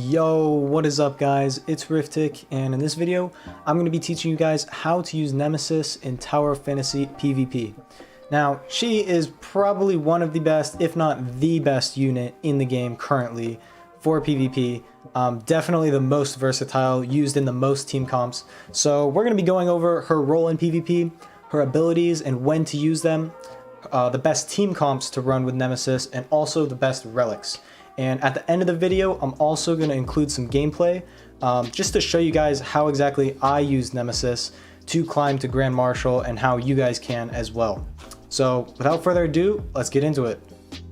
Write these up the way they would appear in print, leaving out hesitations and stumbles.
Yo, what is up guys? It's Rifftic, and in this video, I'm going to be teaching you guys how to use Nemesis in Tower of Fantasy PvP. Now, she is probably one of the best, if not the best unit in the game currently for PvP. Definitely the most versatile, used in the most team comps. So we're going to be going over her role in PvP, her abilities and when to use them, the best team comps to run with Nemesis, and also the best relics. And at the end of the video, I'm also going to include some gameplay just to show you guys how exactly I use Nemesis to climb to Grand Marshal and how you guys can as well. So without further ado, let's get into it.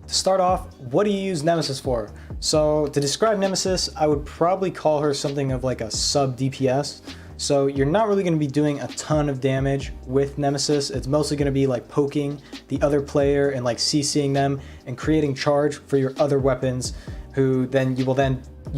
To start off, what do you use Nemesis for? So to describe Nemesis, I would probably call her something of like a sub DPS. So you're not really going to be doing a ton of damage with Nemesis. It's mostly going to be like poking the other player and like CCing them and creating charge for your other weapons, who then you will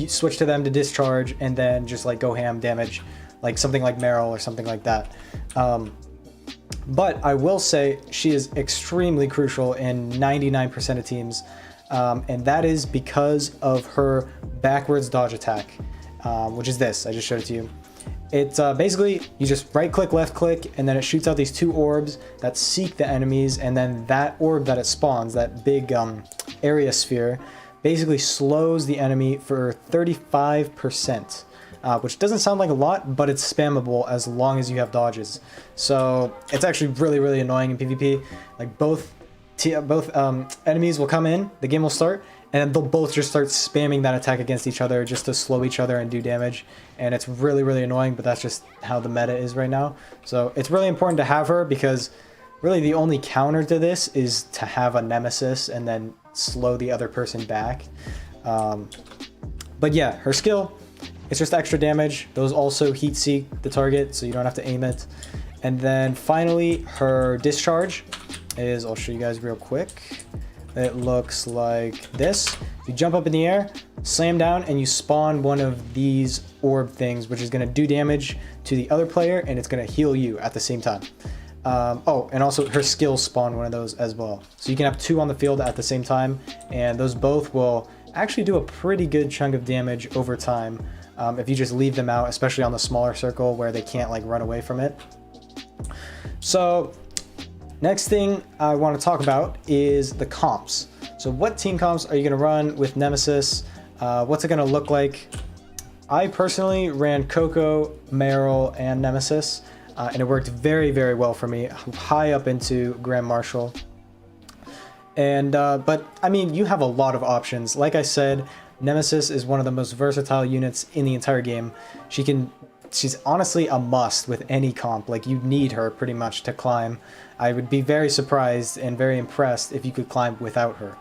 switch to them to discharge and then just like go ham damage, like something like Marshal or something like that. But I will say she is extremely crucial in 99% of teams, and that is because of her backwards dodge attack, which is this. I just showed it to you. It's basically, you just right click, left click, and then it shoots out these two orbs that seek the enemies, and then that orb that it spawns, that big area sphere, basically slows the enemy for 35%, which doesn't sound like a lot, but it's spammable as long as you have dodges. So it's actually really, really annoying in PvP. Like both enemies will come in, the game will start, and they'll both just start spamming that attack against each other just to slow each other and do damage. And it's really, really annoying, but that's just how the meta is right now. So it's really important to have her, because really the only counter to this is to have a Nemesis and then slow the other person back. But yeah, her skill, it's just extra damage. Those also heat seek the target, so you don't have to aim it. And then finally, her discharge is, I'll show you guys real quick. It looks like this. You jump up in the air, slam down, and you spawn one of these orb things, which is going to do damage to the other player, and it's going to heal you at the same time. Oh, and also her skills spawn one of those as well. So you can have two on the field at the same time, and those both will actually do a pretty good chunk of damage over time if you just leave them out, especially on the smaller circle where they can't like run away from it. So next thing I want to talk about is the comps. So what team comps are you going to run with Nemesis? What's it going to look like? I personally ran Coco, Marshal, and Nemesis, and it worked very, very well for me, high up into Grand Marshal. And but I mean, you have a lot of options. Like I said, Nemesis is one of the most versatile units in the entire game. She's honestly a must with any comp. Like, you need her pretty much to climb. I would be very surprised and very impressed if you could climb without her.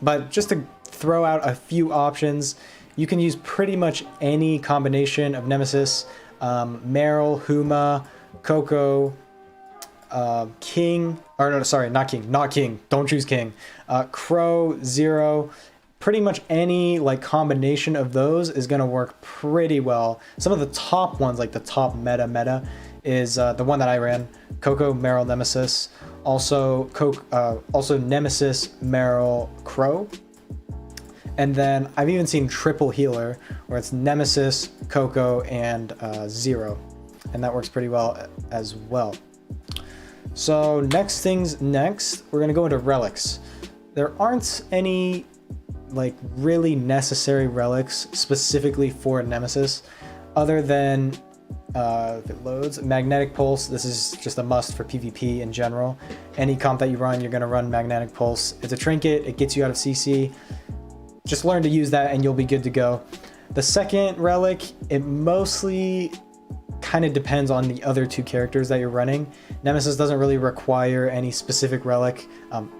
But just to throw out a few options, you can use pretty much any combination of Nemesis, Marshal, Huma, Coco, King, or no, sorry, not King, don't choose King, Crow, Zero. Pretty much any like combination of those is going to work pretty well. Some of the top ones, like the top meta is the one that I ran, Coco, Marshal, Nemesis, also Nemesis, Marshal, Crow. And then I've even seen triple healer where it's Nemesis, Coco, and Zero, and that works pretty well as well. So next, we're going to go into relics. There aren't any like really necessary relics specifically for Nemesis, other than if it loads, magnetic pulse. This is just a must for PvP in general. Any comp that you run, you're going to run magnetic pulse. It's a trinket, it gets you out of CC. Just learn to use that and you'll be good to go. The second relic, it mostly kind of depends on the other two characters that you're running. Nemesis doesn't really require any specific relic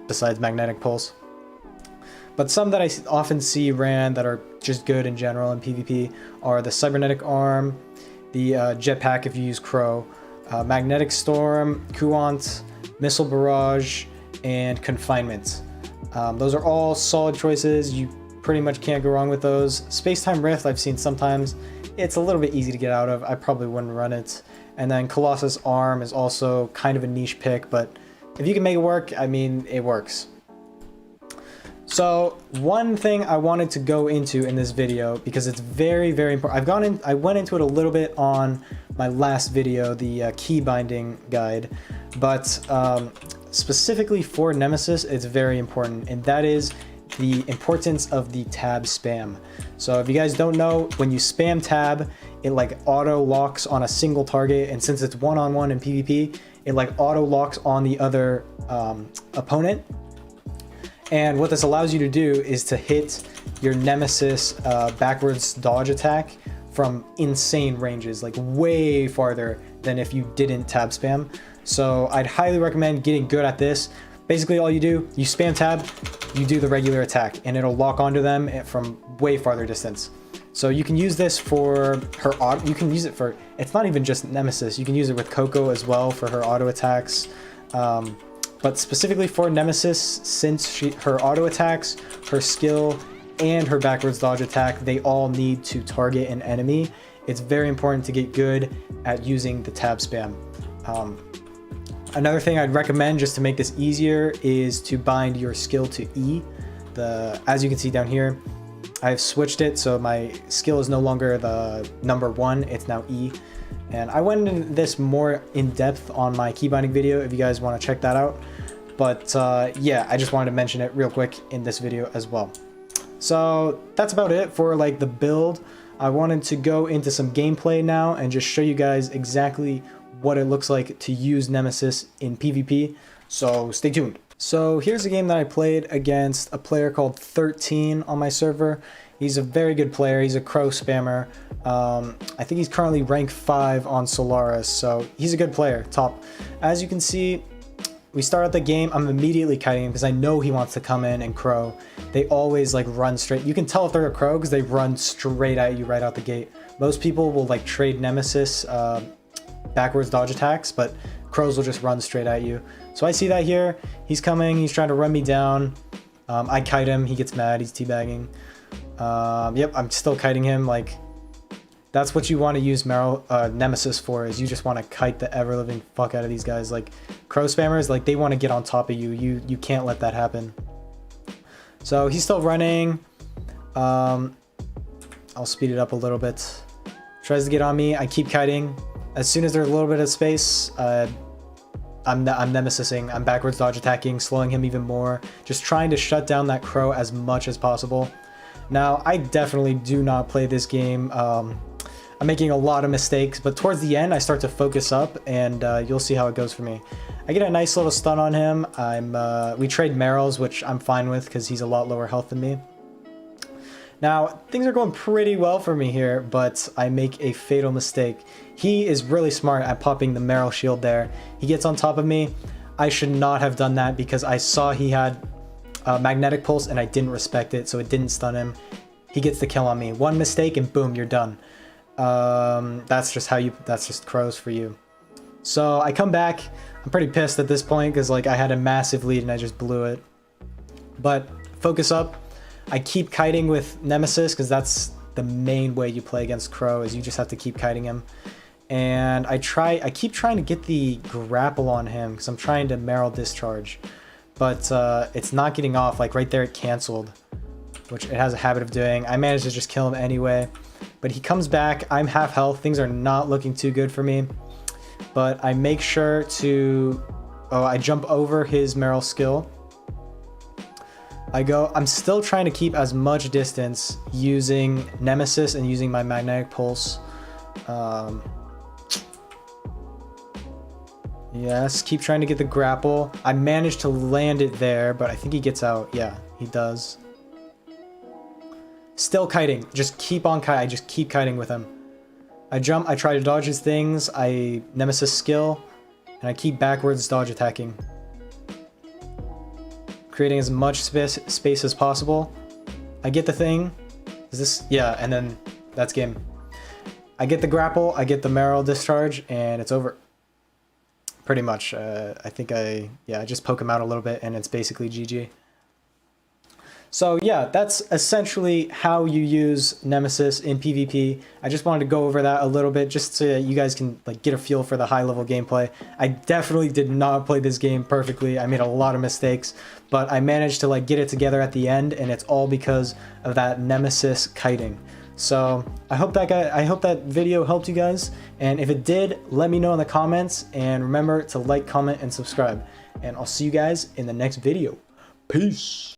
besides magnetic pulse. But some that I often see ran that are just good in general in PvP are the cybernetic arm, the jetpack if you use Crow, magnetic storm, Kuant, missile barrage, and confinement. Those are all solid choices. You pretty much can't go wrong with those. Space-time rift I've seen sometimes. It's a little bit easy to get out of. I probably wouldn't run it. And then Colossus arm is also kind of a niche pick, but if you can make it work, I mean, it works. So one thing I wanted to go into in this video, because it's very, very important. I went into it a little bit on my last video, the key binding guide, but specifically for Nemesis, it's very important, and that is the importance of the tab spam. So if you guys don't know, when you spam tab, it like auto locks on a single target, and since it's one-on-one in PvP, it like auto locks on the other opponent. And what this allows you to do is to hit your Nemesis backwards dodge attack from insane ranges, like way farther than if you didn't tab spam. So I'd highly recommend getting good at this. Basically all you do, you spam tab, you do the regular attack, and it'll lock onto them from way farther distance. So you can use this for her auto, you can use it for, it's not even just Nemesis, you can use it with Coco as well for her auto attacks. But specifically for Nemesis, since her auto attacks, her skill, and her backwards dodge attack, they all need to target an enemy. It's very important to get good at using the tab spam. Another thing I'd recommend just to make this easier is to bind your skill to E. As you can see down here, I've switched it so my skill is no longer the number 1, it's now E. And I went into this more in depth on my key binding video if you guys want to check that out. But yeah, I just wanted to mention it real quick in this video as well. So that's about it for like the build. I wanted to go into some gameplay now and just show you guys exactly what it looks like to use Nemesis in PvP. So stay tuned. So here's a game that I played against a player called 13 on my server. He's a very good player. He's a crow spammer. I think he's currently rank 5 on Solaris, so he's a good player, top. As you can see, we start out the game, I'm immediately kiting him because I know he wants to come in and crow. They always like run straight. You can tell if they're a crow because they run straight at you right out the gate. Most people will like trade Nemesis backwards dodge attacks, but crows will just run straight at you. So I see that here. He's coming, he's trying to run me down. I kite him, he gets mad, he's teabagging. Yep, I'm still kiting him. Like, that's what you want to use Nemesis for, is you just want to kite the ever-living fuck out of these guys. Like, crow spammers, like, they want to get on top of you. You can't let that happen. So he's still running. I'll speed it up a little bit. Tries to get on me. I keep kiting. As soon as there's a little bit of space, I'm Nemesising. I'm backwards dodge attacking, slowing him even more. Just trying to shut down that crow as much as possible. Now, I definitely do not play this game. I'm making a lot of mistakes, but towards the end, I start to focus up, and you'll see how it goes for me. I get a nice little stun on him. We trade Marshals, which I'm fine with because he's a lot lower health than me. Now, things are going pretty well for me here, but I make a fatal mistake. He is really smart at popping the Marshal shield there. He gets on top of me. I should not have done that because I saw he had magnetic pulse and I didn't respect it, so it didn't stun him. He gets the kill on me. One mistake and boom, you're done. That's just crows for you. So I come back. I'm pretty pissed at this point because like I had a massive lead and I just blew it. But focus up. I keep kiting with Nemesis because that's the main way you play against crow, is you just have to keep kiting him. And I keep trying to get the grapple on him because I'm trying to Marshal discharge. But it's not getting off. Like right there it canceled, which it has a habit of doing. I managed to just kill him anyway. But he comes back. I'm half health. Things are not looking too good for me. But I make sure to... Oh, I jump over his Marshal skill. I'm still trying to keep as much distance using Nemesis and using my magnetic pulse. Yes, keep trying to get the grapple. I managed to land it there, but I think he gets out. Yeah, he does. Still kiting. Just keep on kiting. I just keep kiting with him. I jump. I try to dodge his things. I Nemesis skill. And I keep backwards dodge attacking. Creating as much space as possible. I get the thing. Is this? Yeah, and then that's game. I get the grapple. I get the Marshal discharge, and it's over. Pretty much. I think I just poke him out a little bit, and it's basically GG. So yeah, that's essentially how you use Nemesis in PvP. I just wanted to go over that a little bit just so that you guys can like get a feel for the high level gameplay. I definitely did not play this game perfectly. I made a lot of mistakes, but I managed to like get it together at the end, and it's all because of that Nemesis kiting. So I hope that video helped you guys, and if it did, let me know in the comments, and remember to like, comment, and subscribe, and I'll see you guys in the next video. Peace.